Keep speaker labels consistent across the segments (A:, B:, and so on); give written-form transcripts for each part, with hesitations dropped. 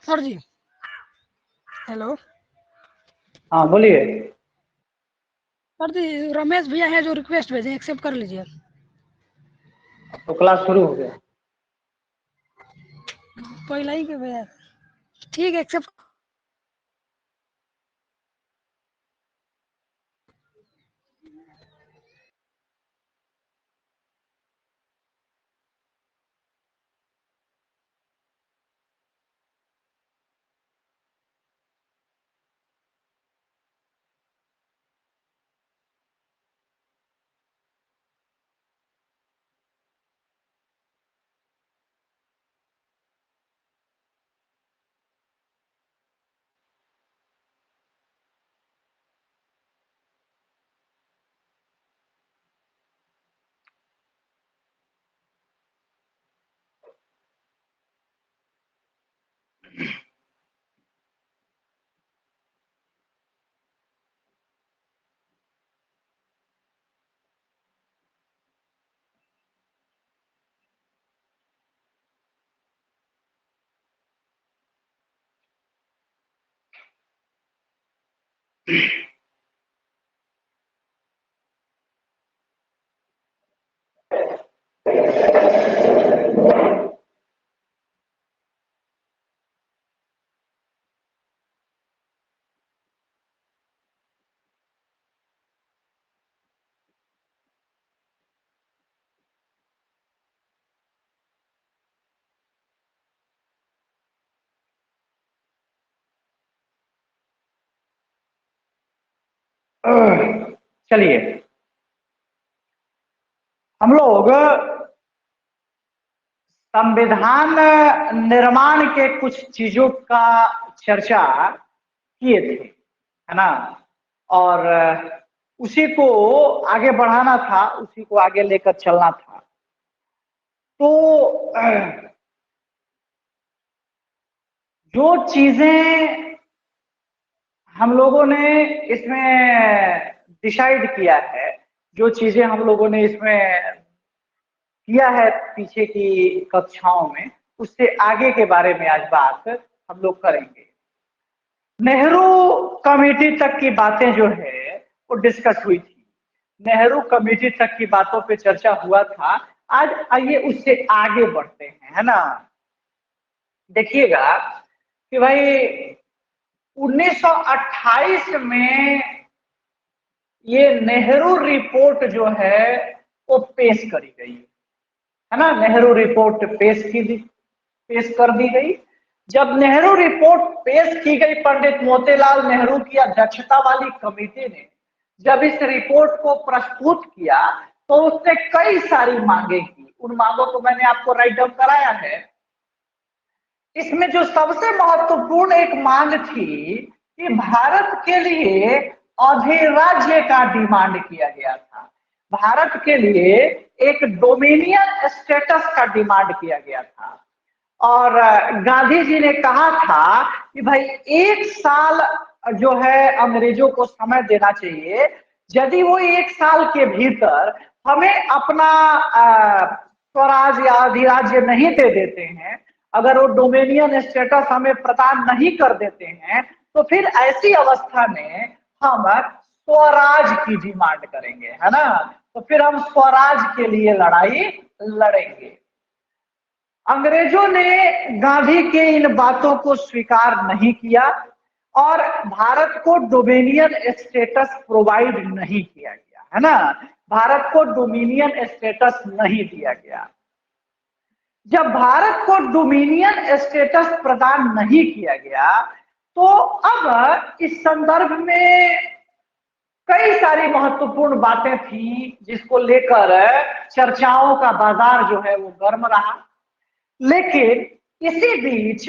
A: Sir जी hello.
B: हाँ बोलिए।
A: Sir जी रमेश भैया है जो रिक्वेस्ट भेजे, एक्सेप्ट कर लीजिए।
B: तो क्लास शुरू हो गया।
A: पहला ही के भैया, ठीक है एक्सेप्ट।
B: चलिए, हम लोग संविधान निर्माण के कुछ चीजों का चर्चा किए थे, है ना। और उसी को आगे बढ़ाना था, उसी को आगे लेकर चलना था। तो जो चीजें हम लोगों ने इसमें डिसाइड किया है, जो चीजें हम लोगों ने इसमें किया है पीछे की कक्षाओं में, उससे आगे के बारे में आज बात हम लोग करेंगे। नेहरू कमेटी तक की बातें जो है वो डिस्कस हुई थी। नेहरू कमेटी तक की बातों पे चर्चा हुआ था। आज आइए उससे आगे बढ़ते हैं, है ना। देखिएगा कि भाई 1928 में ये नेहरू रिपोर्ट जो है वो पेश करी गई, है ना। नेहरू रिपोर्ट पेश कर दी गई। जब नेहरू रिपोर्ट पेश की गई पंडित मोतीलाल नेहरू की अध्यक्षता वाली कमेटी ने जब इस रिपोर्ट को प्रस्तुत किया तो उसने कई सारी मांगे की। उन मांगों को मैंने आपको राइट डाउन कराया है। इसमें जो सबसे महत्वपूर्ण एक मांग थी कि भारत के लिए अधिराज्य का डिमांड किया गया था। भारत के लिए एक डोमिनियन स्टेटस का डिमांड किया गया था। और गांधी जी ने कहा था कि भाई 1 साल जो है अंग्रेजों को समय देना चाहिए। यदि वो 1 साल के भीतर हमें अपना स्वराज या अधिराज्य नहीं दे देते हैं, अगर वो डोमिनियन स्टेटस हमें प्रदान नहीं कर देते हैं, तो फिर ऐसी अवस्था में हम स्वराज की डिमांड करेंगे, है ना। तो फिर हम स्वराज के लिए लड़ाई लड़ेंगे। अंग्रेजों ने गांधी के इन बातों को स्वीकार नहीं किया और भारत को डोमिनियन स्टेटस प्रोवाइड नहीं किया गया, है ना। भारत को डोमिनियन स्टेटस नहीं दिया गया। जब भारत को डोमिनियन स्टेटस प्रदान नहीं किया गया तो अब इस संदर्भ में कई सारी महत्वपूर्ण बातें थी जिसको लेकर चर्चाओं का बाजार जो है वो गर्म रहा। लेकिन इसी बीच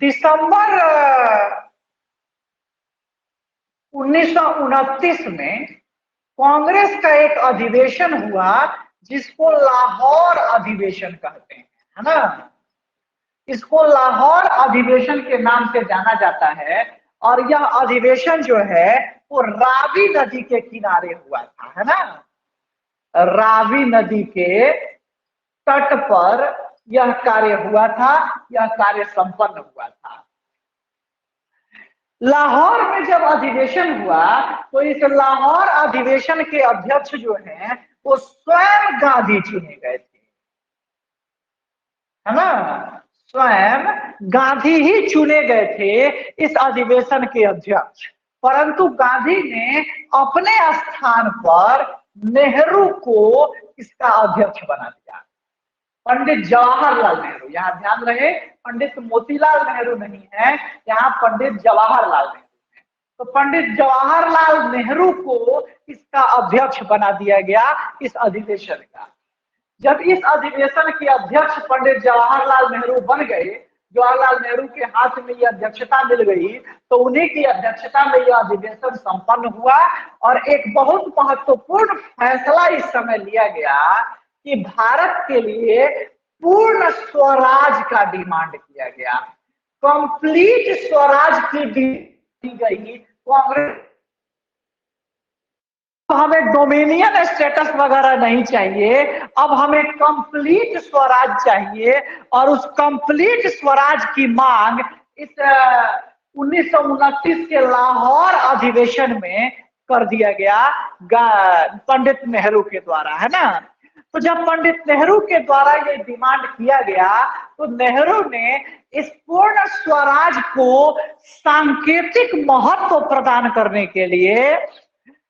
B: दिसंबर 1929 में कांग्रेस का एक अधिवेशन हुआ जिसको लाहौर अधिवेशन कहते हैं, है ना। इसको लाहौर अधिवेशन के नाम से जाना जाता है और यह अधिवेशन जो है वो रावी नदी के किनारे हुआ था, है ना। रावी नदी के तट पर यह कार्य हुआ था, यह कार्य संपन्न हुआ था। लाहौर में जब अधिवेशन हुआ तो इस लाहौर अधिवेशन के अध्यक्ष जो हैं वो स्वयं गांधी चुने गए थे, है ना, स्वयं गांधी ही चुने गए थे इस अधिवेशन के अध्यक्ष। परंतु गांधी ने अपने स्थान पर नेहरू को इसका अध्यक्ष बना दिया, पंडित जवाहरलाल नेहरू। यहाँ ध्यान रहे, पंडित मोतीलाल नेहरू नहीं है, यहाँ पंडित जवाहरलाल नेहरू है। तो पंडित जवाहरलाल नेहरू को इसका अध्यक्ष बना दिया गया इस अधिवेशन का। जब इस अधिवेशन के अध्यक्ष पंडित जवाहरलाल नेहरू बन गए, जवाहरलाल नेहरू के हाथ में यह अध्यक्षता मिल गई, तो उन्हीं की अध्यक्षता में यह अधिवेशन संपन्न हुआ और एक बहुत महत्वपूर्ण फैसला इस समय लिया गया कि भारत के लिए पूर्ण स्वराज का डिमांड किया गया, कंप्लीट स्वराज की दी गई कांग्रेस। हमें डोमिनियन स्टेटस वगैरह नहीं चाहिए, अब हमें कंप्लीट स्वराज चाहिए और उस कंप्लीट स्वराज की मांग इस 1929 के लाहौर अधिवेशन में कर दिया गया पंडित नेहरू के द्वारा, है ना। तो जब पंडित नेहरू के द्वारा ये डिमांड किया गया तो नेहरू ने इस पूर्ण स्वराज को सांकेतिक महत्व प्रदान करने के लिए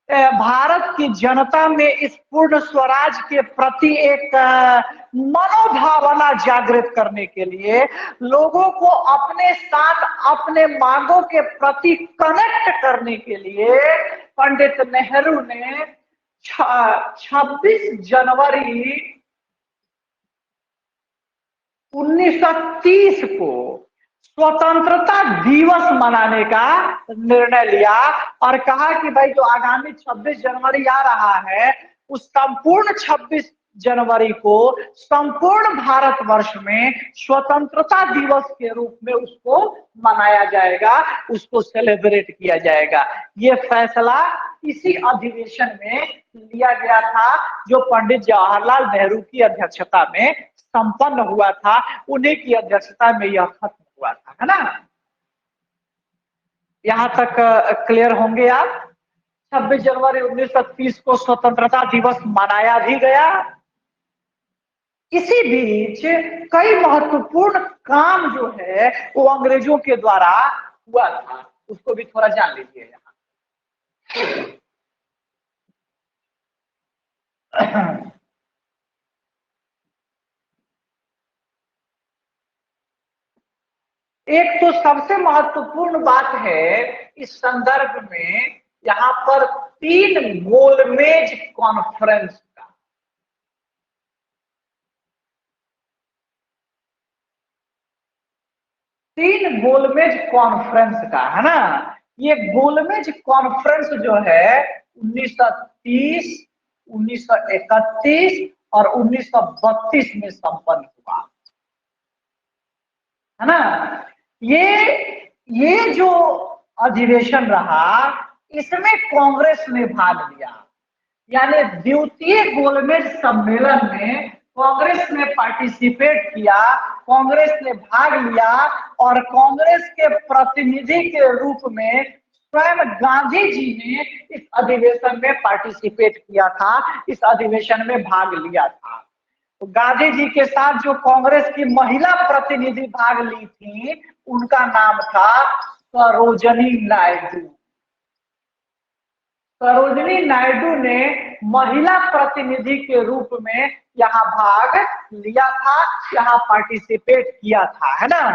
B: भारत की जनता में इस पूर्ण स्वराज के प्रति एक मनोभावना जागृत करने के लिए, लोगों को अपने साथ अपने मांगों के प्रति कनेक्ट करने के लिए पंडित नेहरू ने 26 जनवरी 1930 को स्वतंत्रता दिवस मनाने का निर्णय लिया और कहा कि भाई जो आगामी 26 जनवरी आ रहा है उस संपूर्ण 26 जनवरी को संपूर्ण भारतवर्ष में स्वतंत्रता दिवस के रूप में उसको मनाया जाएगा, उसको सेलिब्रेट किया जाएगा। ये फैसला इसी अधिवेशन में लिया गया था जो पंडित जवाहरलाल नेहरू की अध्यक्षता में संपन्न हुआ था, उन्हीं की अध्यक्षता में यह खत्म हुआ था, है ना। यहां तक क्लियर होंगे आप। 26 जनवरी 1930 को स्वतंत्रता दिवस मनाया भी गया। इसी बीच कई महत्वपूर्ण काम जो है वो अंग्रेजों के द्वारा हुआ था, उसको भी थोड़ा जान लीजिए यहाँ। एक तो सबसे महत्वपूर्ण बात है इस संदर्भ में, यहाँ पर 3 गोलमेज कॉन्फ्रेंस का, 3 गोलमेज कॉन्फ्रेंस का, है ना। ये गोलमेज कॉन्फ्रेंस जो है 1930, 1931 और 1932 में संपन्न हुआ, है ना। ये जो अधिवेशन रहा इसमें कांग्रेस ने भाग लिया, यानी द्वितीय गोलमेज सम्मेलन में कांग्रेस ने पार्टिसिपेट किया, कांग्रेस ने भाग लिया और कांग्रेस के प्रतिनिधि के रूप में स्वयं गांधी जी ने इस अधिवेशन में पार्टिसिपेट किया था, इस अधिवेशन में भाग लिया था। तो गांधी जी के साथ जो कांग्रेस की महिला प्रतिनिधि भाग ली थी उनका नाम था सरोजनी नायडू। सरोजनी नायडू ने महिला प्रतिनिधि के रूप में यहाँ भाग लिया था, यहाँ पार्टिसिपेट किया था, है ना।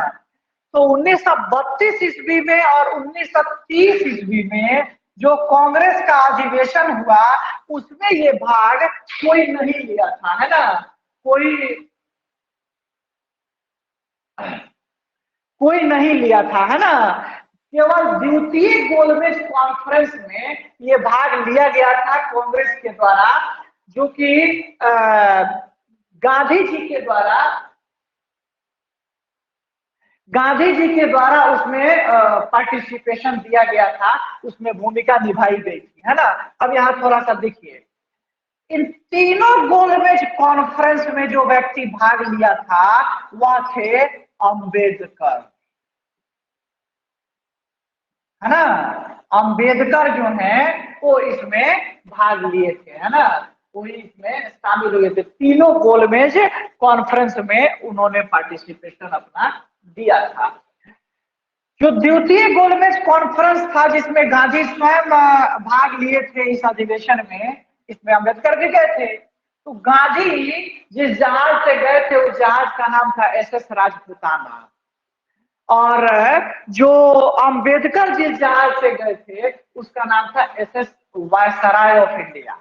B: तो 1932 ईस्वी में और 1930 ईस्वी में जो कांग्रेस का अधिवेशन हुआ उसमें ये भाग कोई नहीं लिया था, है ना। कोई नहीं लिया था, है ना। केवल द्वितीय गोलमेज कॉन्फ्रेंस में ये भाग लिया गया था कांग्रेस के द्वारा, जो कि गांधी जी के द्वारा उसमें पार्टिसिपेशन दिया गया था, उसमें भूमिका निभाई गई थी, है ना। अब यहाँ थोड़ा सा देखिए, इन तीनों गोलमेज कॉन्फ्रेंस में जो व्यक्ति भाग लिया था वह थे अंबेडकर, है ना। अंबेडकर जो हैं वो इसमें भाग लिए थे, है ना, वो इसमें शामिल हुए थे। तीनों गोलमेज कॉन्फ्रेंस में उन्होंने पार्टिसिपेशन अपना दिया था। जो द्वितीय गोलमेज कॉन्फ्रेंस था जिसमें गांधी स्वयं भाग लिए थे इस अधिवेशन में, इसमें अंबेडकर भी गए थे। तो गांधी जिस जहाज से गए थे उस जहाज का नाम था SS राजपूताना, और जो अंबेडकर जिस जहाज से गए थे उसका नाम था SS वायसराय ऑफ इंडिया,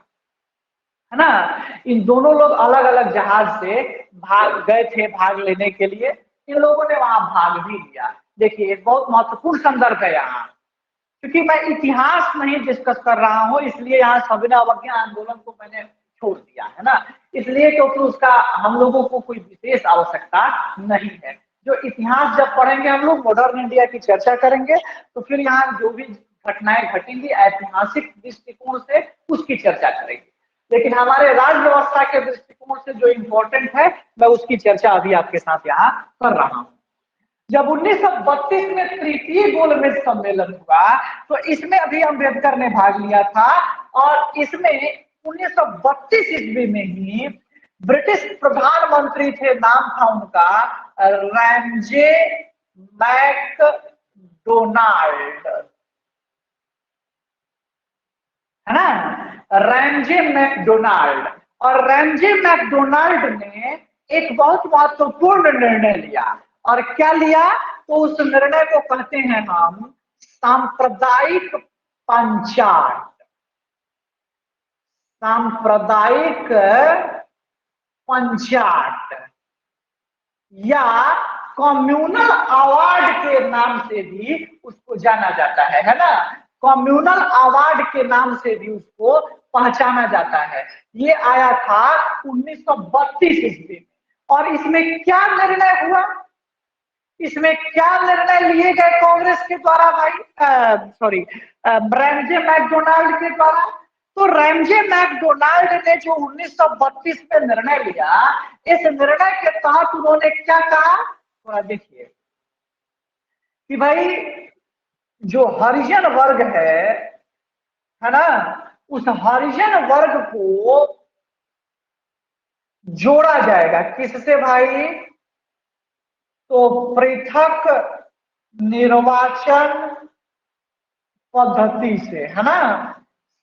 B: है ना। इन दोनों लोग अलग अलग जहाज से भाग गए थे भाग लेने के लिए। इन लोगों ने वहां भाग भी लिया। देखिए एक बहुत महत्वपूर्ण संदर्भ है यहाँ, क्योंकि मैं इतिहास नहीं डिस्कस कर रहा हूं इसलिए यहाँ सविनय अवज्ञा आंदोलन को मैंने छोड़ दिया, है ना, इसलिए क्योंकि उसका हम लोगों को कोई विशेष आवश्यकता नहीं है। जो इतिहास जब पढ़ेंगे हम लोग मॉडर्न इंडिया की चर्चा करेंगे तो फिर यहाँ जो भी घटनाएं घटेंगी ऐतिहासिक दृष्टिकोण से उसकी चर्चा करेंगे। लेकिन हमारे राज्य व्यवस्था के दृष्टिकोण से जो इम्पोर्टेंट है मैं उसकी चर्चा अभी आपके साथ यहाँ कर रहा हूँ। जब 1932 में तृतीय गोलमेज सम्मेलन हुआ तो इसमें अभी अम्बेडकर ने भाग लिया था, और इसमें 1932 ईस्वी में ही ब्रिटिश प्रधानमंत्री थे, नाम था उनका रैमजे मैकडोनाल्ड, है ना, रैमजे मैकडोनाल्ड। और रैमजे मैकडोनाल्ड ने एक बहुत महत्वपूर्ण निर्णय लिया, और क्या लिया, तो उस निर्णय को कहते हैं हम सांप्रदायिक पंचायत, सांप्रदायिक पंचायत या कम्युनल अवार्ड के नाम से भी उसको जाना जाता है ना, कम्युनल अवार्ड के नाम से भी उसको पहचाना जाता है। ये आया था 1932 ईस्वी में। और इसमें क्या निर्णय हुआ, इसमें क्या निर्णय लिए गए कांग्रेस के द्वारा भाई, रैमजे मैकडोनाल्ड के द्वारा। तो रैमजे मैकडोनाल्ड ने जो 1932 में निर्णय लिया, इस निर्णय के तहत उन्होंने क्या कहा, थोड़ा देखिए कि भाई जो हरिजन वर्ग है ना, उस हरिजन वर्ग को जोड़ा जाएगा किससे भाई, तो पृथक निर्वाचन पद्धति से, है ना,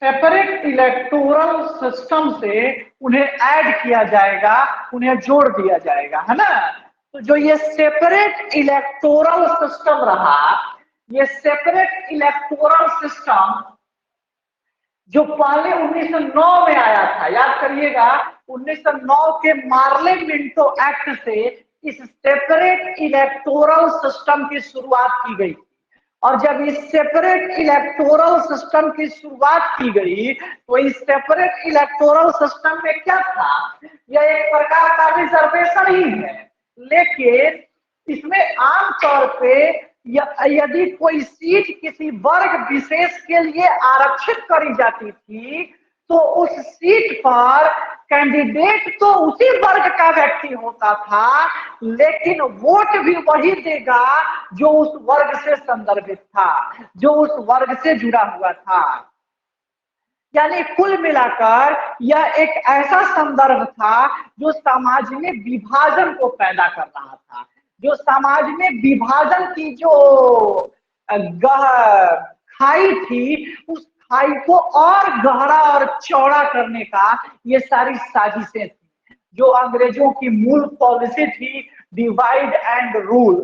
B: सेपरेट इलेक्टोरल सिस्टम से उन्हें ऐड किया जाएगा, उन्हें जोड़ दिया जाएगा, है ना। तो जो ये सेपरेट इलेक्टोरल सिस्टम रहा, ये सेपरेट इलेक्टोरल सिस्टम जो पहले 1909 में आया था, याद करिएगा 1909 के मार्ले मिंटो एक्ट से इस सेपरेट इलेक्टोरल सिस्टम की शुरुआत की गई। और जब इस सेपरेट इलेक्टोरल सिस्टम की शुरुआत की गई तो इस सेपरेट इलेक्टोरल सिस्टम में क्या था, यह एक प्रकार का रिजर्वेशन ही है, लेकिन इसमें आमतौर पे यदि कोई सीट किसी वर्ग विशेष के लिए आरक्षित करी जाती थी तो उस सीट पर कैंडिडेट तो उसी वर्ग का व्यक्ति होता था, लेकिन वोट भी वही देगा जो उस वर्ग से संदर्भित था, जो उस वर्ग से जुड़ा हुआ था। यानी कुल मिलाकर यह एक ऐसा संदर्भ था जो समाज में विभाजन को पैदा कर रहा था, जो समाज में विभाजन की जो खाई थी उस खाई को और गहरा और चौड़ा करने का ये सारी साजिशें थी। जो अंग्रेजों की मूल पॉलिसी थी डिवाइड एंड रूल,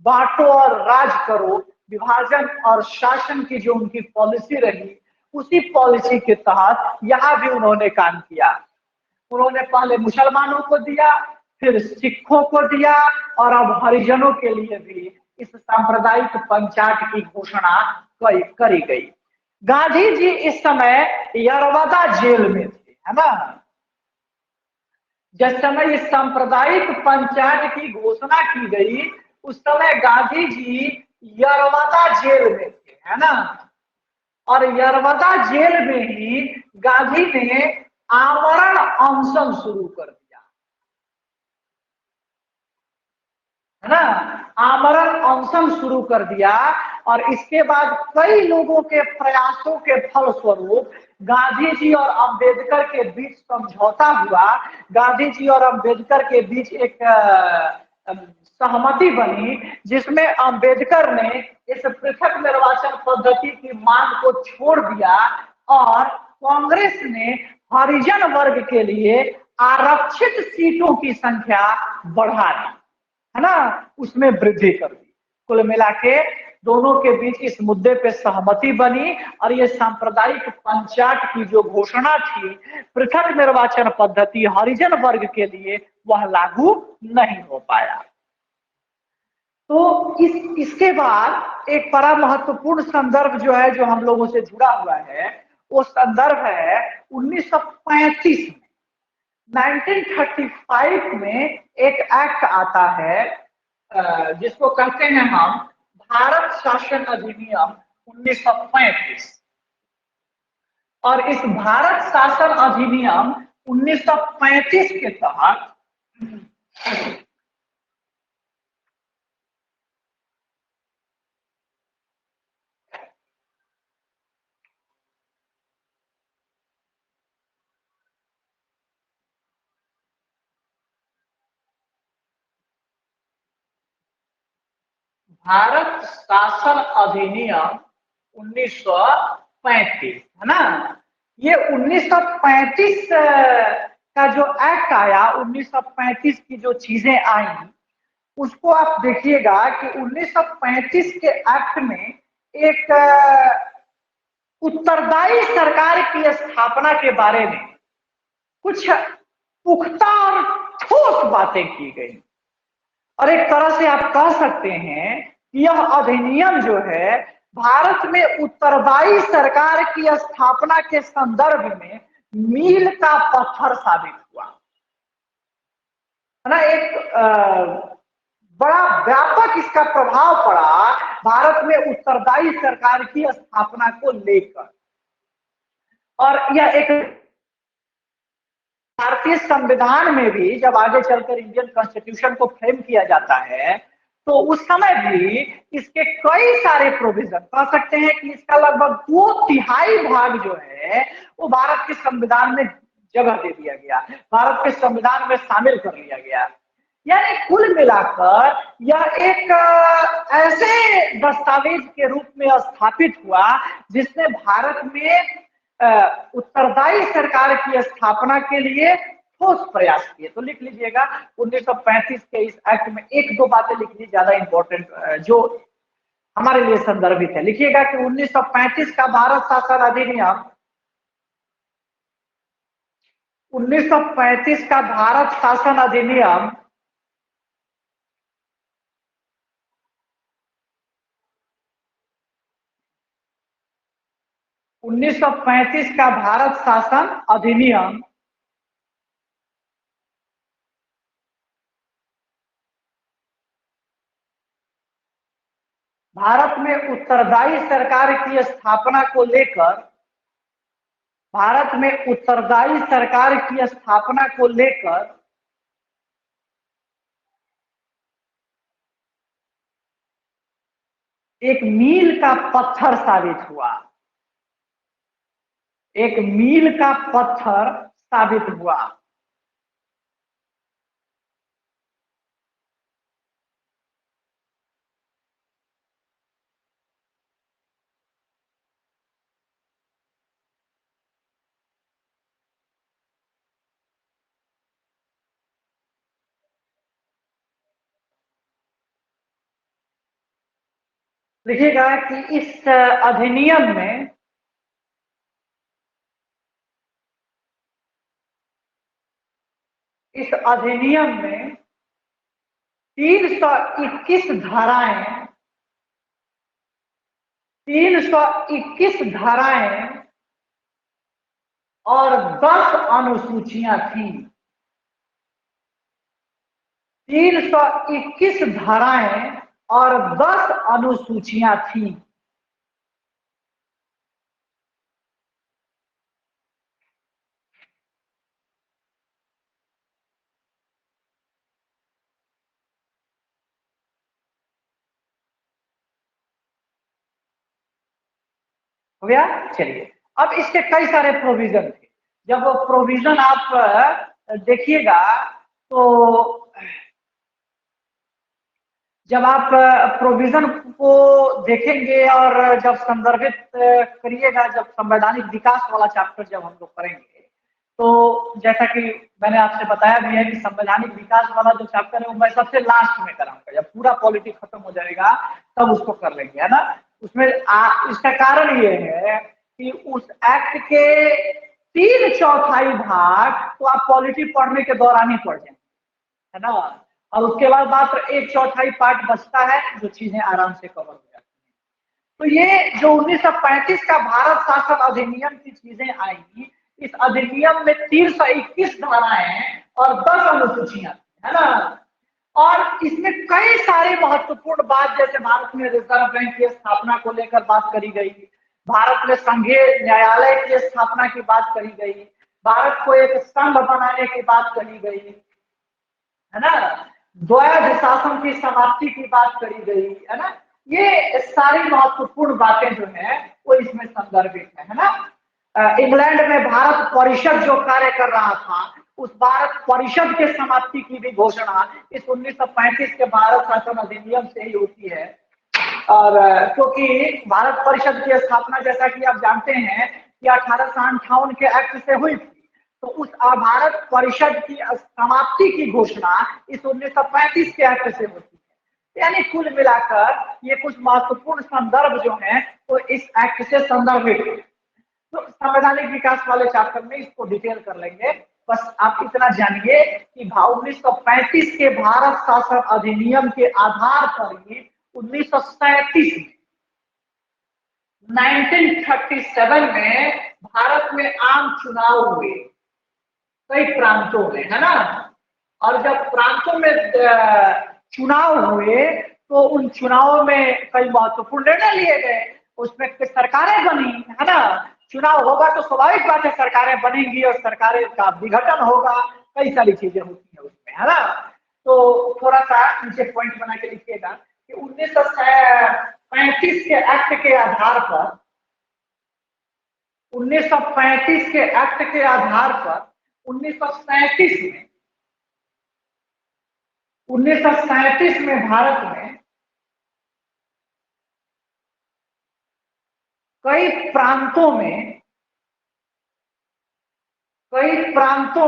B: बांटो और राज करो, विभाजन और शासन की जो उनकी पॉलिसी रही, उसी पॉलिसी के तहत यहाँ भी उन्होंने काम किया। उन्होंने पहले मुसलमानों को दिया, फिर सिखों को दिया, और अब हरिजनों के लिए भी इस सांप्रदायिक पंचायत की घोषणा करी गई। गांधी जी इस समय यरवदा जेल में थे, है ना। जिस समय इस सांप्रदायिक पंचायत की घोषणा की गई उस समय गांधी जी यरवदा जेल में थे, है ना। और यरवदा जेल में ही गांधी ने आमरण अनशन शुरू कर दिया, है ना, आमरण अनशन शुरू कर दिया। और इसके बाद कई लोगों के प्रयासों के फलस्वरूप गांधी जी और अंबेडकर के बीच समझौता हुआ। गांधी जी और अंबेडकर के बीच एक सहमति बनी, जिसमें अंबेडकर ने इस पृथक निर्वाचन पद्धति की मांग को छोड़ दिया और कांग्रेस ने हरिजन वर्ग के लिए आरक्षित सीटों की संख्या बढ़ा दी, है ना, उसमें वृद्धि कर दी। कुल मिला के दोनों के बीच इस मुद्दे पे सहमति बनी और ये सांप्रदायिक पंचायत की जो घोषणा थी, पृथक निर्वाचन पद्धति हरिजन वर्ग के लिए, वह लागू नहीं हो पाया। तो इसके बाद एक बड़ा महत्वपूर्ण संदर्भ जो है, जो हम लोगों से जुड़ा हुआ है, वो संदर्भ है 1935 में। 1935 में एक एक्ट आता है जिसको कहते हैं हम भारत शासन अधिनियम 1935। और इस भारत शासन अधिनियम 1935 के तहत भारत शासन अधिनियम 1935, है ना। ये 1935 का जो एक्ट आया, 1935 की जो चीजें आई, उसको आप देखिएगा कि 1935 के एक्ट में एक उत्तरदायी सरकार की स्थापना के बारे में कुछ पुख्ता और ठोस बातें की गई। और एक तरह से आप कह सकते हैं कि यह अधिनियम जो है भारत में उत्तरदायी सरकार की स्थापना के संदर्भ में मील का पत्थर साबित हुआ, है ना। एक बड़ा व्यापक इसका प्रभाव पड़ा भारत में उत्तरदायी सरकार की स्थापना को लेकर। और यह एक भारतीय संविधान में भी जब आगे चलकर इंडियन कॉन्स्टिट्यूशन को फ्रेम किया जाता है, तो उस समय भी इसके कई सारे प्रोविजन, कह सकते हैं कि इसका लगभग 2/3 भाग जो है वो भारत के संविधान में जगह दे दिया गया, भारत के संविधान में शामिल कर लिया गया। यानी कुल मिलाकर यह एक ऐसे दस्तावेज के रूप में स्थापित हुआ जिसने भारत में उत्तरदायी सरकार की स्थापना के लिए ठोस प्रयास किए। तो लिख लीजिएगा 1935 के इस एक्ट में एक दो बातें लिख लीजिए, ज्यादा इंपॉर्टेंट जो हमारे लिए संदर्भित है। लिखिएगा कि 1935 का भारत शासन अधिनियम, 1935 का भारत शासन अधिनियम उन्नीस सौ 35 का भारत शासन अधिनियम भारत में उत्तरदायी सरकार की स्थापना को लेकर, भारत में उत्तरदायी सरकार की स्थापना को लेकर एक मील का पत्थर साबित हुआ, एक मील का पत्थर साबित हुआ। लिखिएगा कि इस अधिनियम में इस अधिनियम में 321 धाराएं, 321 धाराएं और 10 अनुसूचियां थी। 321 धाराएं और 10 अनुसूचियां थी। हो गया। चलिए, अब इसके कई सारे प्रोविजन थे। जब वो प्रोविजन आप देखिएगा तो जब आप प्रोविजन को देखेंगे और जब संदर्भित करिएगा, जब संवैधानिक विकास वाला चैप्टर जब हम लोग करेंगे, तो जैसा कि मैंने आपसे बताया भी है कि संवैधानिक विकास वाला जो चैप्टर है वो मैं सबसे लास्ट में कराऊंगा, जब पूरा पॉलिटिक्स खत्म हो जाएगा तब उसको कर लेंगे, है ना। उसमें इसका कारण ये है कि उस एक्ट के 3/4 भाग तो आप पॉलिटी पढ़ने के दौरान ही पढ़ जाएंगे, है ना। और उसके बाद मात्र 1/4 पार्ट बचता है जो चीजें आराम से कवर हो जाती हैं। तो ये जो 1935 का भारत शासन अधिनियम की चीजें आई, इस अधिनियम में 321 धाराएं और 10 अनुसूचियां, है ना। और इसमें कई सारी महत्वपूर्ण बात, जैसे भारत में रिजर्व बैंक की स्थापना को लेकर बात करी गई, भारत में संघीय न्यायालय की स्थापना की बात करी गई, भारत को एक संघ बनाने की बात करी गई, है ना। द्वैध शासन की समाप्ति की बात करी गई, है ना। ये सारी महत्वपूर्ण बातें जो है वो इसमें संदर्भित है ना। इंग्लैंड में भारत परिषद जो कार्य कर रहा था, उस भारत परिषद के समाप्ति की भी घोषणा इस 1935 के भारत शासन अधिनियम से ही होती है। और क्योंकि भारत परिषद की स्थापना, जैसा कि आप जानते हैं कि 1858 के एक्ट से हुई थी, तो उस भारत परिषद की समाप्ति की घोषणा इस 1935 के एक्ट से होती है। यानी कुल मिलाकर ये कुछ महत्वपूर्ण संदर्भ जो हैं तो इस एक्ट से संदर्भित है। तो संवैधानिक विकास वाले चैप्टर में इसको डिटेल कर लेंगे। बस आप इतना जानिए कि 1935 के भारत शासन अधिनियम के आधार पर ही 1937 में 1937 में भारत में आम चुनाव हुए कई प्रांतों में, है ना। और जब प्रांतों में चुनाव हुए तो उन चुनावों में कई महत्वपूर्ण निर्णय लिए गए, उसमें सरकारें बनी, है ना। चुनाव होगा तो स्वाभाविक बात है सरकारें बनेंगी और सरकारें का विघटन होगा, कई सारी चीजें होती है उसमें, है ना। तो थोड़ा सा नीचे पॉइंट बना के लिखिएगा कि 1935 के एक्ट के आधार पर 1935 के एक्ट के आधार पर 1937 में 1937 में भारत में कई प्रांतों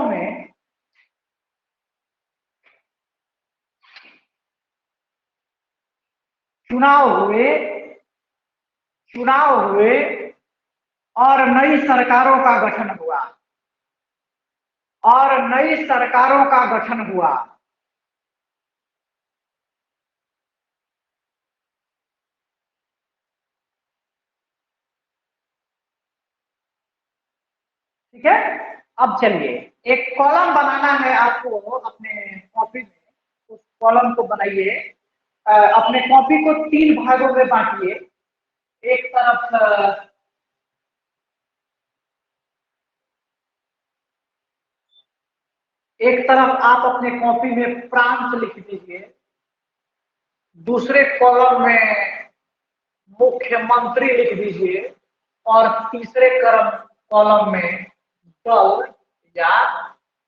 B: में चुनाव हुए और नई सरकारों का गठन हुआ ठीक है। अब चलिए, एक कॉलम बनाना है आपको अपने कॉपी में, उस कॉलम को बनाइए। अपने कॉपी को 3 भागों में बांटिए। एक तरफ आप अपने कॉपी में प्रांत लिख दीजिए, दूसरे कॉलम में मुख्यमंत्री लिख दीजिए और तीसरे कॉलम में दल या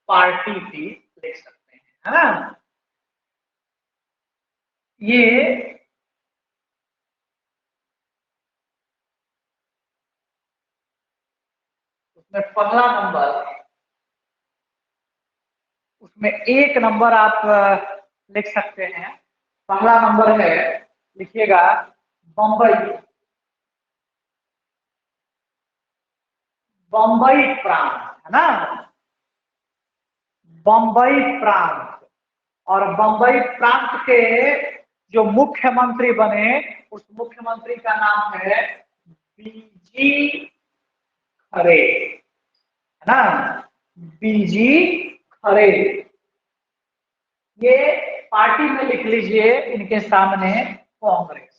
B: पार्टी भी लिख सकते हैं, है ना। ये उसमें पहला नंबर, उसमें 1 नंबर आप लिख सकते हैं। पहला नंबर है, लिखिएगा बम्बई प्रांत, है ना। बम्बई प्रांत, और बम्बई प्रांत के जो मुख्यमंत्री बने उस मुख्यमंत्री का नाम है बीजी खरे, है ना। बीजी खरे, ये पार्टी में लिख लीजिए इनके सामने कांग्रेस,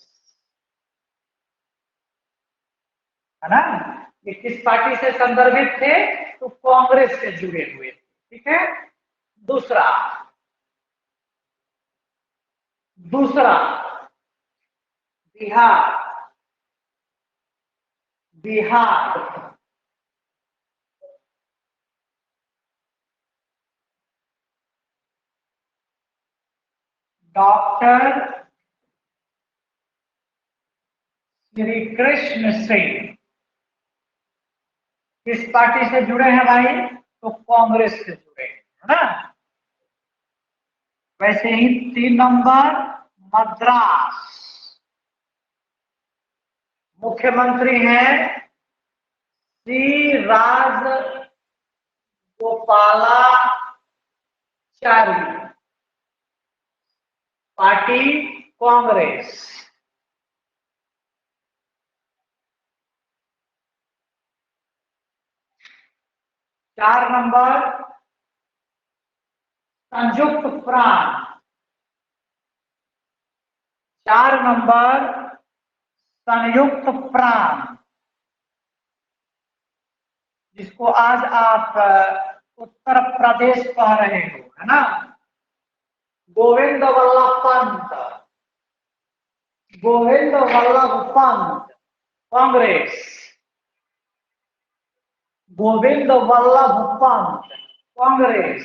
B: है ना। ये किस पार्टी से संदर्भित थे, तो कांग्रेस से जुड़े हुए, ठीक है। दूसरा बिहार बिहार, डॉक्टर श्री कृष्ण सिंह किस पार्टी से जुड़े हैं भाई? तो कांग्रेस से जुड़े हैं, है ना। वैसे ही 3 नंबर मद्रास, मुख्यमंत्री हैं श्री राज गोपालाचारी, पार्टी कांग्रेस। 4 नंबर संयुक्त प्रांत, 4 नंबर संयुक्त प्रांत, जिसको आज आप उत्तर प्रदेश कह रहे हो, है ना। गोविंद वल्लभ पंत, गोविंद वल्लभ पंत, कांग्रेस। गोविंद वल्लभ पंत, कांग्रेस।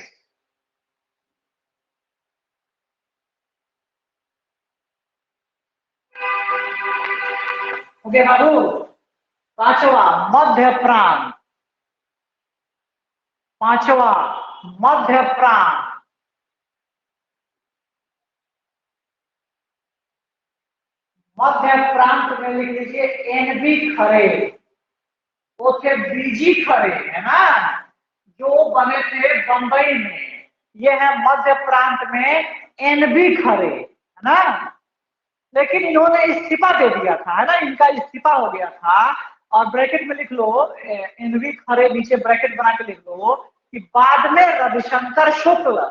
B: ओके बाबू। 5वां मध्य प्रांत, 5वां मध्य प्रांत, मध्य प्रांत में लिख लीजिए एनबी खरे। वो थे बीजी खरे, है ना, जो बने थे बंबई में। ये है मध्य प्रांत में एनबी खरे, है ना। लेकिन इन्होंने इस्तीफा दे दिया था, है ना, इनका इस्तीफा हो गया था। और ब्रैकेट में लिख लो एनबी खरे, नीचे ब्रैकेट बना के लिख लो कि बाद में रविशंकर शुक्ल,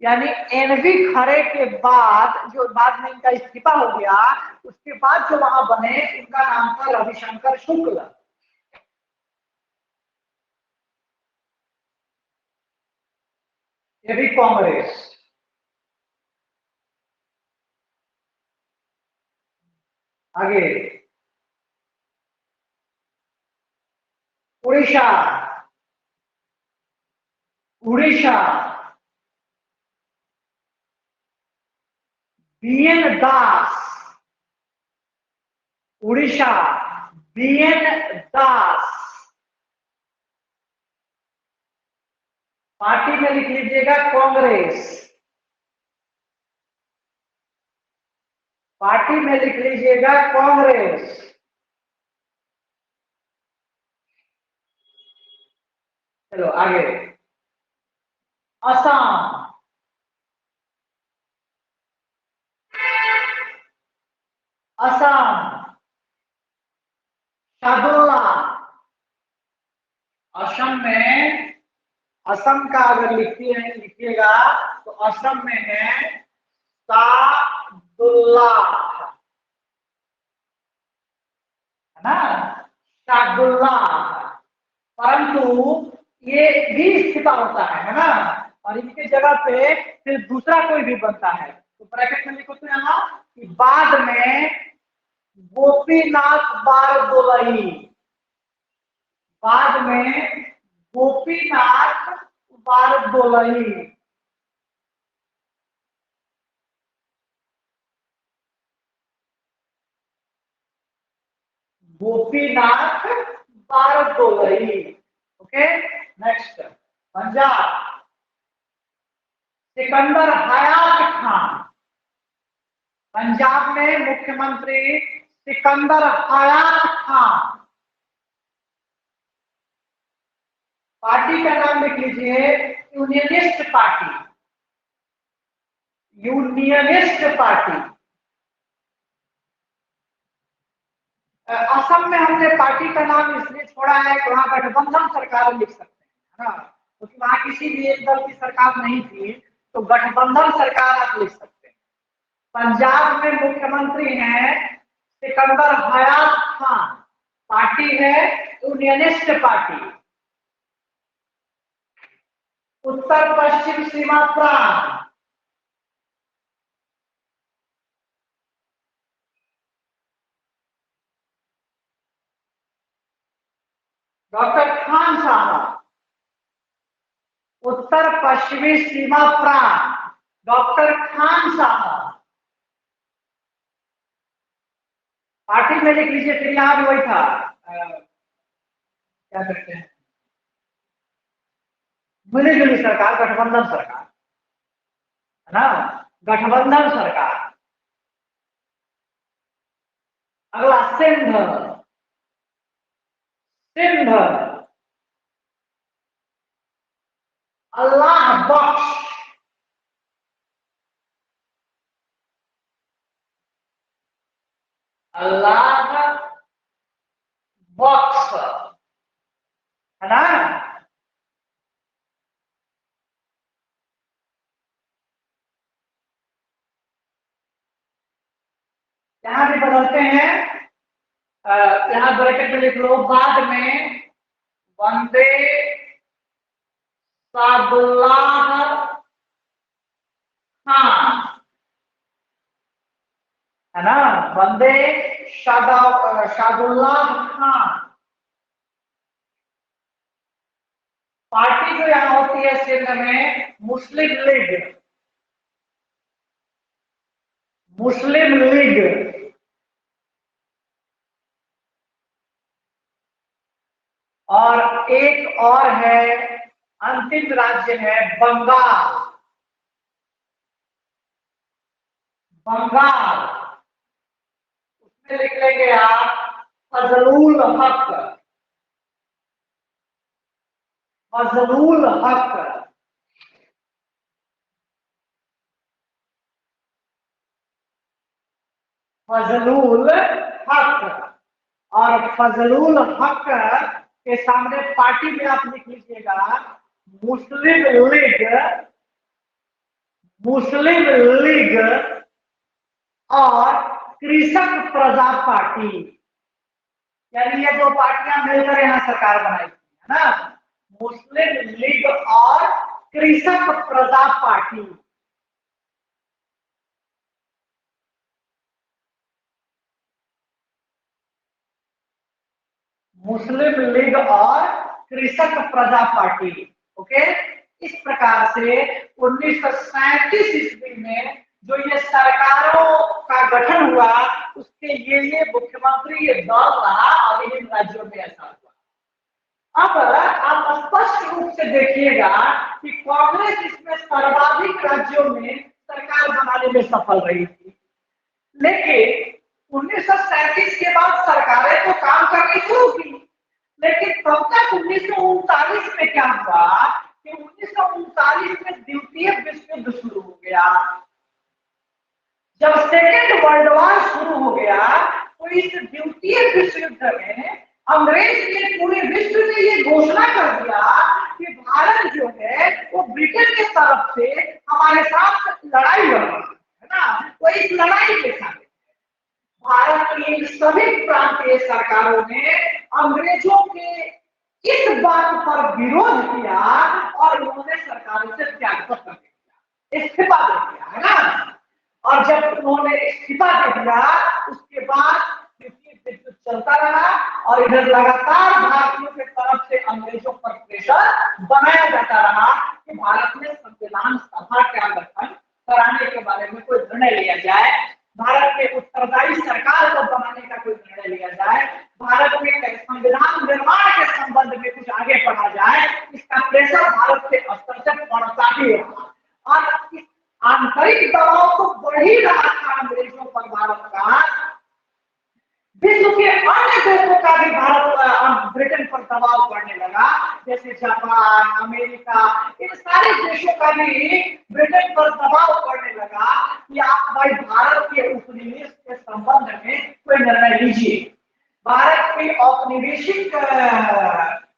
B: यानी एनबी खरे के बाद, जो बाद में इनका इस्तीफा हो गया, उसके बाद जो वहां बने उनका नाम था रविशंकर शुक्ल। ये भी कांग्रेस। आगे उड़ीसा, उड़ीसा बीएन दास, उड़ीसा बीएन दास, पार्टी में लिख लीजिएगा कांग्रेस, पार्टी में लिख लीजिएगा कांग्रेस। चलो आगे असम, असम शादुल्ला, असम में, असम का अगर लिखिएगा तो असम में है सादुल्ला, है ना, सादुल्ला। परंतु ये भी इस्तीफा होता है ना, और इनके जगह पे फिर दूसरा कोई भी बनता है। तो ब्रैकेट में लिखो तो यहाँ कि बाद में गोपीनाथ बारदोलई, बाद में गोपीनाथ बारदोलई। गोपीनाथ बारदोलई। ओके, नेक्स्ट पंजाब, सिकंदर हयात खान, पंजाब में मुख्यमंत्री सिकंदर हयात खान। पार्टी का नाम लिख लीजिए unionist party, unionist party. Assam में हमने पार्टी का नाम इसलिए छोड़ा है कि वहां गठबंधन सरकार लिख सकते हैं, है ना, क्योंकि वहां किसी भी एक दल की सरकार नहीं थी, तो गठबंधन सरकार आप लिख सकते हैं। पंजाब में मुख्यमंत्री हैं सिकंदर हयात खान, पार्टी है यूनियनिस्ट पार्टी। उत्तर पश्चिम सीमा प्रांत, डॉक्टर खान साहब, उत्तर पश्चिमी सीमा प्रांत, डॉक्टर खान साहब। पार्टी में लिख लीजिए, फिर यहां भी वही था, क्या कहते हैं, मिली जुली सरकार, गठबंधन सरकार, है ना, गठबंधन सरकार। अगला सिंध, सिंध, अल्लाह बख्श, अल्लाह बख्श, है ना। यहां भी बदलते हैं, यहां ब्रैकेट में लिख लो, बाद में वंदे सादुल्लाह खान, है ना, वंदे शादुल्लाह खान। पार्टी जो यहां होती है सिंध में, मुस्लिम लीग, मुस्लिम लीग। और एक और है, अंतिम राज्य है बंगाल, बंगाल। उसमें लिख लेंगे आप फजलुल हक, फजलुल हक, फजलुल हक। और फजलुल हक के सामने पार्टी में आप लिख लीजिएगा मुस्लिम लीग, मुस्लिम लीग और कृषक प्रजा पार्टी। यानी ये दो पार्टियां मिलकर यहां सरकार बनाई थी, है ना, मुस्लिम लीग और कृषक प्रजा पार्टी। मुस्लिम लीग और कृषक प्रजा पार्टी। ओके, इस प्रकार से 1937 ईस्वी में जो ये सरकारों का गठन हुआ, उसके ये मुख्यमंत्री ये दल रहा और इन राज्यों में ऐसा हुआ। अब आप स्पष्ट रूप से देखिएगा कि कांग्रेस इसमें सर्वाधिक राज्यों में सरकार बनाने में सफल रही थी। लेकिन 1937 के बाद सरकारें तो काम करनी शुरू की, लेकिन तब तक 1939 में क्या हुआ कि 1939 में द्वितीय विश्व युद्ध शुरू हो गया। जब सेकेंड वर्ल्ड वॉर शुरू हो गया, तो इस द्वितीय विश्व युद्ध में अंग्रेज ने पूरे विश्व में ये घोषणा कर दिया कि भारत जो है वो ब्रिटेन के तरफ से हमारे साथ लड़ाई लड़ रहा है ना। तो इस लड़ाई के साथ भारत की सभी प्रांतीय सरकारों ने अंग्रेजों के इस बात पर विरोध किया और उन्होंने सरकारों से त्याग पत्र दिया, इस्तीफा दे दिया, है ना। और जब उन्होंने इस्तीफा दे दिया, उसके बाद विश्व चलता रहा और इधर लगातार भारतीयों की तरफ से अंग्रेजों पर प्रेशर बनाया जाता रहा कि भारत में संविधान सभा का गठन कराने के बारे में कोई निर्णय लिया जाए, भारत में उत्तरदायी सरकार को बनाने का कोई निर्णय लिया जाए, भारत में संविधान निर्माण के संबंध में कुछ आगे बढ़ा जाए। इसका प्रेशर भारत के स्तर से बढ़ता ही रहा और इस आंतरिक दबाव तो बढ़ ही रहा था अंग्रेजों पर भारत का। विश्व के अन्य देशों का भी भारत ब्रिटेन पर दबाव पड़ने लगा, जैसे जापान, अमेरिका, इन सारे देशों का भी ब्रिटेन पर दबाव पड़ने लगा कि आप भाई भारत के उपनिवेश के संबंध में कोई निर्णय लीजिए। भारत की औपनिवेशिक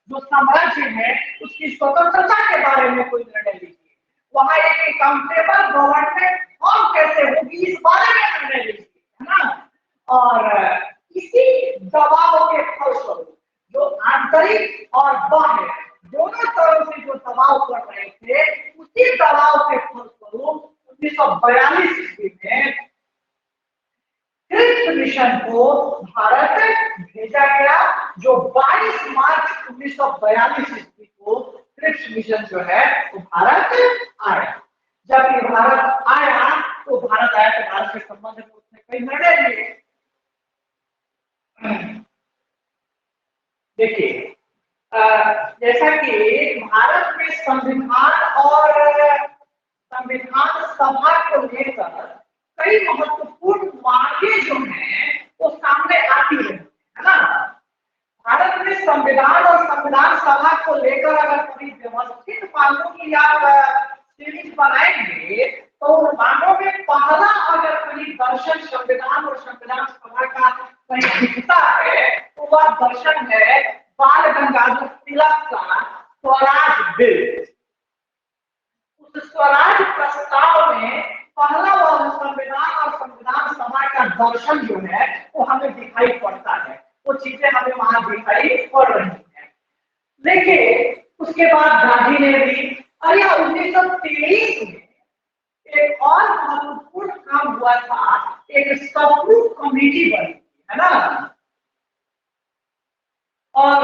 B: जो साम्राज्य है उसकी स्वतंत्रता के बारे में कोई निर्णय लीजिए। वहां एक अकाउंटेबल गवर्नमेंट फॉर्म कैसे होगी, इस बारे में निर्णय लीजिए, है ना। और इसी दबाव के फलस्वरूप जो आंतरिक और बाह्य दोनों तरह से जो दबाव पड़ रहे थे, उसी दबाव के फलस्वरूप 1942 ईस्वी में क्रिप्स मिशन को भारत भेजा गया, जो 22 मार्च 1942 ईस्वी को क्रिप्स मिशन जो है वो भारत आया। जब ये भारत आया तो भारत के संबंध में उसने कई निर्णय लिए। देखिए जैसा कि भारत में संविधान सभा को लेकर कई महत्वपूर्ण मांगे जो हैं वो सामने आती रही है ना। भारत में संविधान और संविधान सभा को लेकर अगर कभी व्यवस्थित मांगों की आप सीरीज बनाएंगे तो उन मांगों में पहला अगर कहीं दर्शन संविधान और संविधान सभा का कहीं दिखता है तो वह दर्शन है बाल गंगाधर तिलक का स्वराज बिल। उस स्वराज प्रस्ताव में पहला वह संविधान और संविधान सभा का दर्शन जो है वो हमें दिखाई पड़ता है, वो चीजें हमें वहां दिखाई पड़ रही है। लेकिन उसके बाद गांधी ने भी 1923 में एक और महत्वपूर्ण काम हुआ था, एक सप्रू कमेटी बनी है ना। और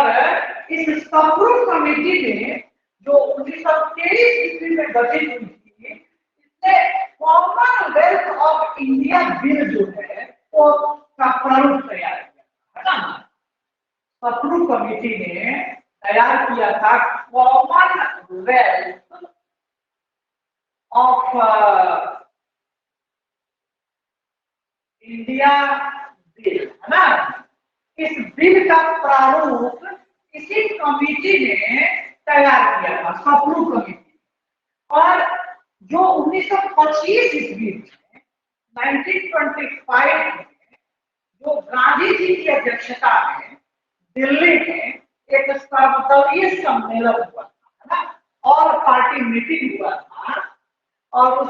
B: इस सप्रू कमेटी में जो 1923 ईस्वी में गठित हुई थी, इसने कॉमनवेल्थ ऑफ इंडिया बिल जो है वो का प्रारूप तैयार किया है ना। सप्रू कमेटी ने तैयार किया था कॉमनवेल्थ ऑफ इंडिया बिल है ना। इस बिल का प्रारूप इसी कमेटी ने तैयार किया था, सप्रू कमेटी। और जो 1925 ईस्वी में 1925 में जो गांधी जी की अध्यक्षता में दिल्ली में एक सर्वदलीय सम्मेलन हुआ था है ना, और पार्टी मीटिंग हुआ था। और उस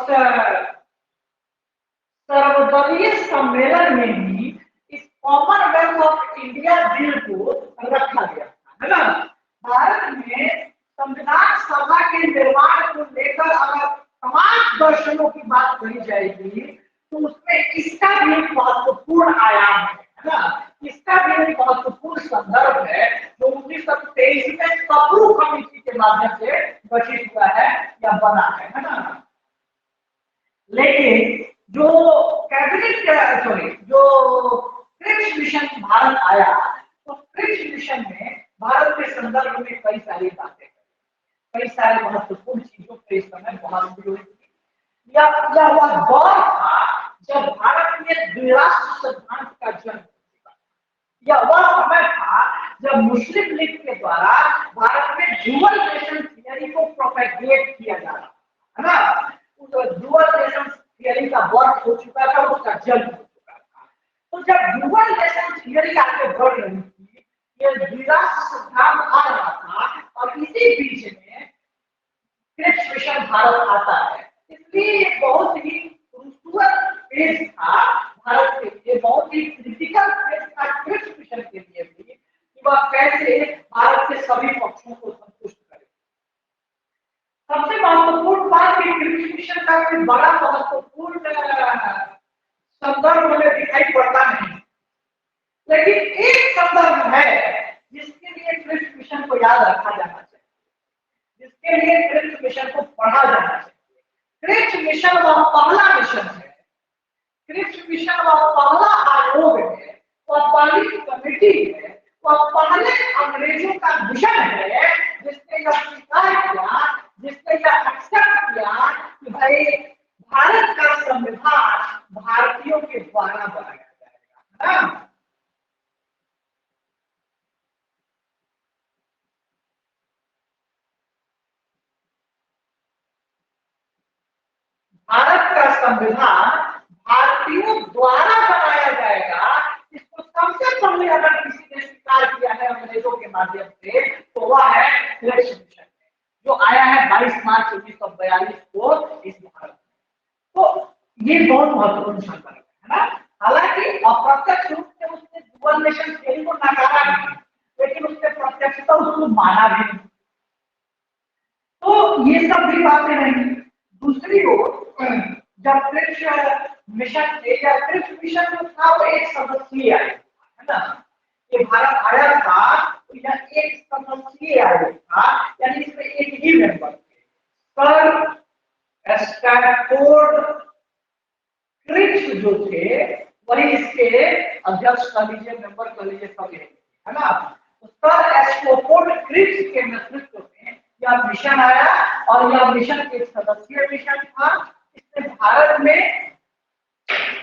B: सर्वदलीय सम्मेलन में ही इस कॉमनवेल्थ ऑफ इंडिया बिल को रखा गया था है ना। भारत में संविधान सभा के निर्माण को लेकर अगर तमाम दर्शनों की बात कही जाएगी तो उसमें इसका भी एक महत्वपूर्ण आयाम है ना। इसका भी एक महत्वपूर्ण संदर्भ है जो 1923 में सप्रू कमेटी के माध्यम से गठित हुआ है या बना है ना। लेकिन जो जो क्रिप्स मिशन भारत आया तो क्रिप्स मिशन में भारत के संदर्भ में कई सारी बातें, कई सारे महत्वपूर्ण चीजों पर इस समय बहुत हुई थी। यह वह दौर था जब भारत में द्विराष्ट्र सिद्धांत का जन्म हुआ। यह वह समय था जब मुस्लिम लीग के द्वारा भारत में ड्यूअल नेशन थियरी को प्रोपेगेट किया जा रहा है ना। ड्यूअल नेशन थियरी का वर्क हो चुका था, उसका जन्म हो चुका था। तो जब ड्यूअल नेशन थियरी आगे बढ़ रही थी, ये द्विराष्ट्र सिद्धांत आ रहा था और इसी बीच में क्रिप्स मिशन भारत आता है। इसलिए ये बहुत ही खूबसूरत फेज था भारत के लिए, बहुत ही क्रिटिकल फेज था क्रिप्स मिशन के लिए भी कि वह कैसे भारत के सभी पक्षों को संतुष्ट करे। सबसे महत्वपूर्ण बात कि क्रिप्स मिशन का कोई बड़ा महत्वपूर्ण संदर्भ हमें दिखाई पड़ता नहीं, लेकिन एक संदर्भ है जिसके लिए क्रिप्स मिशन को याद रखा जाना चाहिए, जिसके लिए क्रिप्स मिशन को पढ़ा जाना चाहिए। क्रिप्स मिशन वह पहला मिशन है, क्रिप्स मिशन वह पहला आयोग है, वह पहली कमेटी है, वह पहले अंग्रेजों का मिशन है जिसने यह स्वीकार किया, जिसने यह एक्सेप्ट किया कि भाई भारत का संविधान भारतीयों के द्वारा बनाया जाएगा ना। भारत का संविधान भारतीयों द्वारा बनाया जाएगा, इसको सबसे पहले अगर किसी ने स्वीकार किया है अंग्रेजों के माध्यम से तो वह है क्रिप्स मिशन जो आया है 22 मार्च 1942 को इस भारत में। तो ये बहुत महत्वपूर्ण संदर्भ है ना। हालांकि अप्रत्यक्ष रूप से उसने ड्यूअल नेशन थियरी को नकारा नहीं, लेकिन उसने प्रत्यक्षता उसको माना भी नहीं। तो ये सब भी बातें नहीं। दूसरी ओर जब क्रिप्स मिशन जो था वो एक सदस्यीय है ना। ये भारत आया था तो यह एक सदस्यीय आयोग था, यानी इसमें एक ही मेंबर थे। सर स्टैनफोर्ड क्रिप्स जो थे वही इसके अध्यक्ष कह लीजिए, मेंबर कह लीजिए, सब यही है ना। तो सर स्टैनफोर्ड क्रिप्स के नेतृत्व में यह मिशन आया और यह मिशन एक सदस्यीय मिशन था। इसने भारत में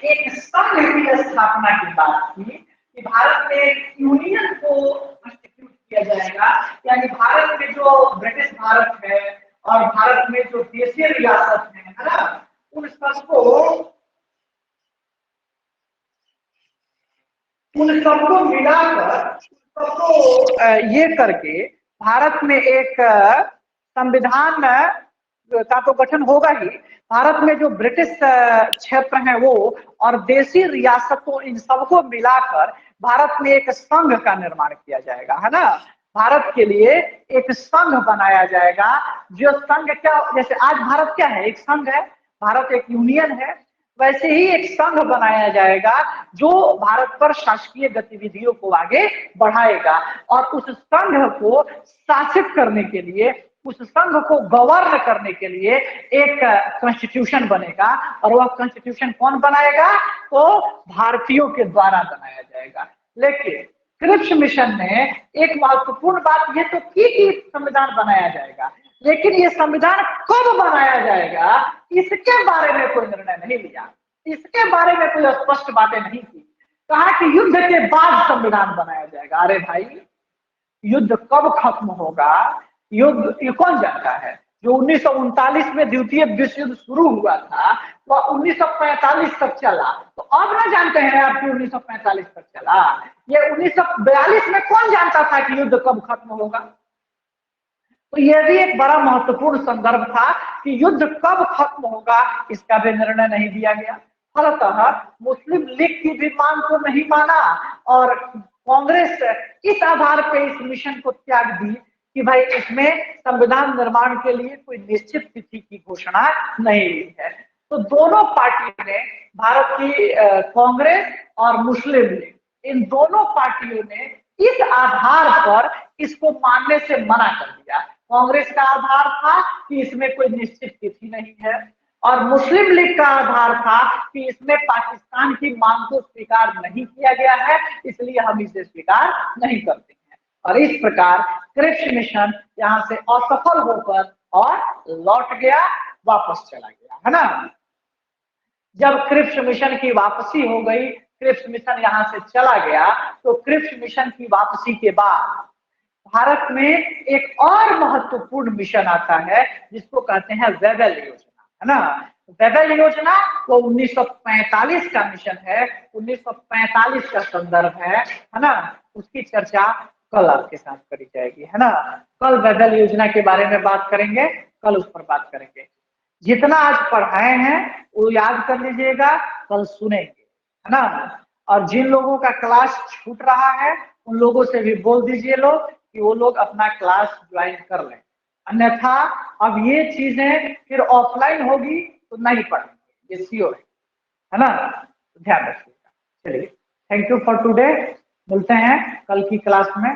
B: एक संघ की स्थापना की बात की कि भारत में एक यूनियन को कंस्टिट्यूट किया जाएगा, यानी भारत में जो ब्रिटिश भारत है और भारत में जो देशीय रियासत है ना, उन सबको मिलाकर सबको ये करके भारत में एक संविधान का तो गठन होगा ही। भारत में जो ब्रिटिश क्षेत्र हैं वो और देशी रियासतों, इन सबको मिलाकर भारत में एक संघ का निर्माण किया जाएगा, है ना। भारत के लिए एक संघ बनाया जाएगा, जो संघ क्या, जैसे आज भारत क्या है, एक संघ है, भारत एक यूनियन है, वैसे ही एक संघ बनाया जाएगा जो भारत पर शासकीय गतिविधियों को आगे बढ़ाएगा। और उस संघ को शासित करने के लिए, उस संघ को गवर्न करने के लिए एक कॉन्स्टिट्यूशन बनेगा। और वह कॉन्स्टिट्यूशन कौन बनाएगा? तो भारतीयों के द्वारा बनाया जाएगा। लेकिन क्रिप्स मिशन ने एक महत्वपूर्ण बात ये तो की कि संविधान बनाया जाएगा, लेकिन ये संविधान कब बनाया जाएगा इसके बारे में कोई निर्णय नहीं लिया, इसके बारे में कोई स्पष्ट बातें नहीं की। कहा कि युद्ध के बाद संविधान बनाया जाएगा। अरे भाई, युद्ध कब खत्म होगा, युद्ध ये कौन जानता है? जो 1939 में द्वितीय विश्व युद्ध शुरू हुआ था वह 1945 तक चला, तो अब ना जानते हैं आप कि 1945 तक चला। ये 1942 में कौन जानता था कि युद्ध कब खत्म होगा? तो यह भी एक बड़ा महत्वपूर्ण संदर्भ था कि युद्ध कब खत्म होगा, इसका भी निर्णय नहीं दिया गया। फलतः मुस्लिम लीग की भी मांग को नहीं माना और कांग्रेस इस आधार पर इस मिशन को त्याग दी कि भाई इसमें संविधान निर्माण के लिए कोई निश्चित तिथि की घोषणा नहीं हुई है। तो दोनों पार्टियों ने, भारत की कांग्रेस और मुस्लिम लीग, इन दोनों पार्टियों ने इस आधार पर इसको मानने से मना कर दिया। कांग्रेस का आधार था कि इसमें कोई निश्चित तिथि नहीं है और मुस्लिम लीग का आधार था कि इसमें पाकिस्तान की मांग को स्वीकार नहीं किया गया है, इसलिए हम इसे स्वीकार नहीं करते हैं। और इस प्रकार क्रिप्स मिशन यहाँ से असफल होकर और लौट गया, वापस चला गया, है ना। जब क्रिप्स मिशन की वापसी हो गई, क्रिप्स मिशन यहाँ से चला गया, तो क्रिप्स मिशन की वापसी के बाद भारत में एक और महत्वपूर्ण मिशन आता है जिसको कहते हैं वेवेल योजना, है ना। वेवेल योजना वो 1945 का मिशन है, 1945 का संदर्भ है ना। उसकी चर्चा कल आपके साथ करी जाएगी, है ना। कल वेवेल योजना के बारे में बात करेंगे, कल उस पर बात करेंगे। जितना आज पढ़ाए हैं वो याद कर लीजिएगा, कल सुनेंगे, है ना। और जिन लोगों का क्लास छूट रहा है उन लोगों से भी बोल दीजिए लोग कि वो लोग अपना क्लास ज्वाइन कर लें, अन्यथा अब ये चीजें फिर ऑफलाइन होगी तो नहीं पढ़ेंगे, ये श्योर है ना। ध्यान रखिएगा। चलिए, थैंक यू फॉर टुडे, मिलते हैं कल की क्लास में।